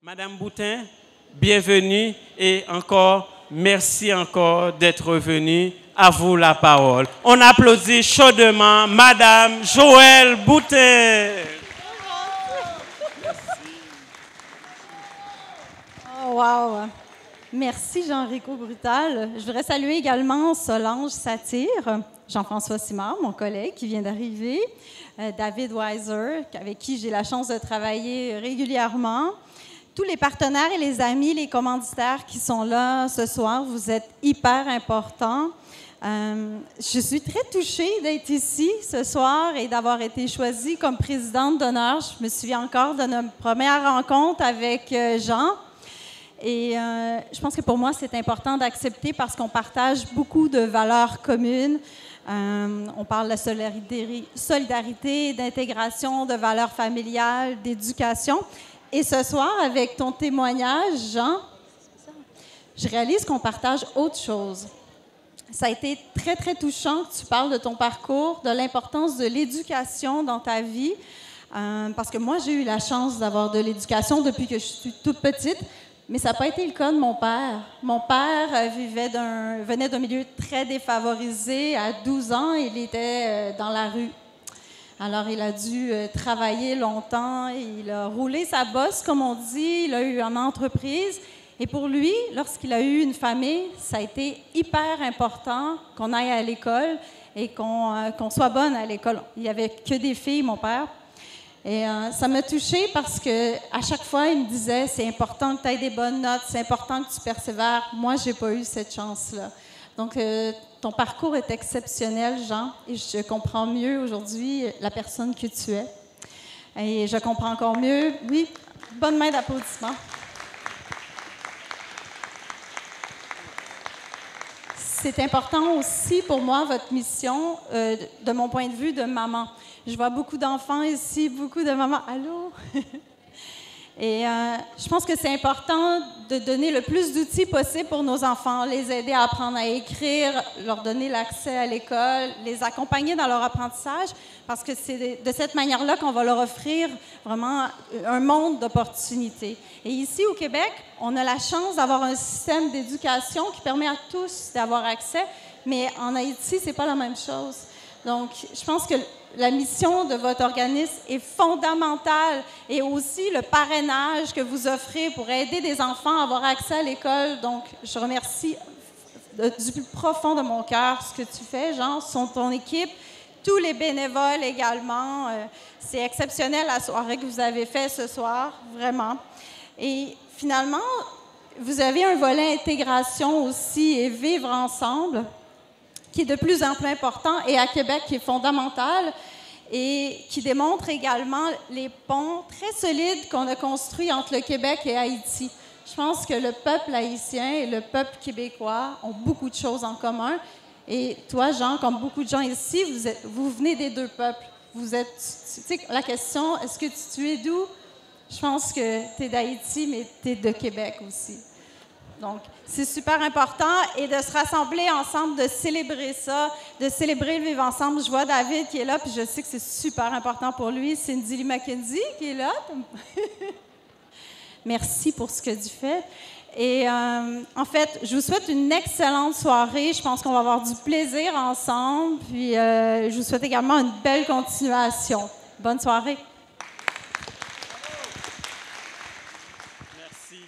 Madame Boutin, bienvenue et encore, merci encore d'être venue. À vous la parole. On applaudit chaudement Madame Joëlle Boutin. Oh, wow! Merci Jean-Rico Brutal. Je voudrais saluer également Solange Satire, Jean-François Simard, mon collègue qui vient d'arriver, David Weiser, avec qui j'ai la chance de travailler régulièrement, tous les partenaires et les amis, les commanditaires qui sont là ce soir. Vous êtes hyper importants. Je suis très touchée d'être ici ce soir et d'avoir été choisie comme présidente d'honneur. Je me souviens encore de notre première rencontre avec Jean. Et je pense que pour moi, c'est important d'accepter parce qu'on partage beaucoup de valeurs communes. On parle de solidarité, d'intégration, de valeurs familiales, d'éducation. Et ce soir, avec ton témoignage, Jean, je réalise qu'on partage autre chose. Ça a été très, très touchant que tu parles de ton parcours, de l'importance de l'éducation dans ta vie. Parce que moi, j'ai eu la chance d'avoir de l'éducation depuis que je suis toute petite. Mais ça n'a pas été le cas de mon père. Mon père venait d'un milieu très défavorisé. À 12 ans, il était dans la rue. Alors, il a dû travailler longtemps. Il a roulé sa bosse, comme on dit. Il a eu une entreprise. Et pour lui, lorsqu'il a eu une famille, ça a été hyper important qu'on aille à l'école et qu'on soit bonne à l'école. Il n'y avait que des filles, mon père. Et ça m'a touchée parce que à chaque fois, il me disait, c'est important que tu aies des bonnes notes, c'est important que tu persévères. Moi, je n'ai pas eu cette chance-là. Donc, ton parcours est exceptionnel, Jean, et je comprends mieux aujourd'hui la personne que tu es. Et je comprends encore mieux, oui, bonne main d'applaudissements. C'est important aussi pour moi, votre mission, de mon point de vue de maman. Je vois beaucoup d'enfants ici, beaucoup de mamans. Allô? Et je pense que c'est important de donner le plus d'outils possible pour nos enfants, les aider à apprendre à écrire, leur donner l'accès à l'école, les accompagner dans leur apprentissage, parce que c'est de cette manière-là qu'on va leur offrir vraiment un monde d'opportunités. Et ici, au Québec, on a la chance d'avoir un système d'éducation qui permet à tous d'avoir accès, mais en Haïti, c'est pas la même chose. Donc, je pense que la mission de votre organisme est fondamentale et aussi le parrainage que vous offrez pour aider des enfants à avoir accès à l'école. Donc, je remercie du plus profond de mon cœur ce que tu fais, Jean, ton équipe, tous les bénévoles également. C'est exceptionnel la soirée que vous avez faite ce soir, vraiment. Et finalement, vous avez un volet intégration aussi et vivre ensemble, qui est de plus en plus important, et à Québec, qui est fondamental, et qui démontre également les ponts très solides qu'on a construits entre le Québec et Haïti. Je pense que le peuple haïtien et le peuple québécois ont beaucoup de choses en commun. Et toi, Jean, comme beaucoup de gens ici, vous venez des deux peuples. Vous êtes, tu sais, la question, est-ce que tu es d'où? Je pense que tu es d'Haïti, mais tu es de Québec aussi. Donc, c'est super important et de se rassembler ensemble, de célébrer ça, de célébrer le vivre ensemble. Je vois David qui est là, puis je sais que c'est super important pour lui. Cindy Lee McKenzie qui est là. Merci pour ce que tu fais. Et en fait, je vous souhaite une excellente soirée. Je pense qu'on va avoir du plaisir ensemble. Puis, je vous souhaite également une belle continuation. Bonne soirée. Merci.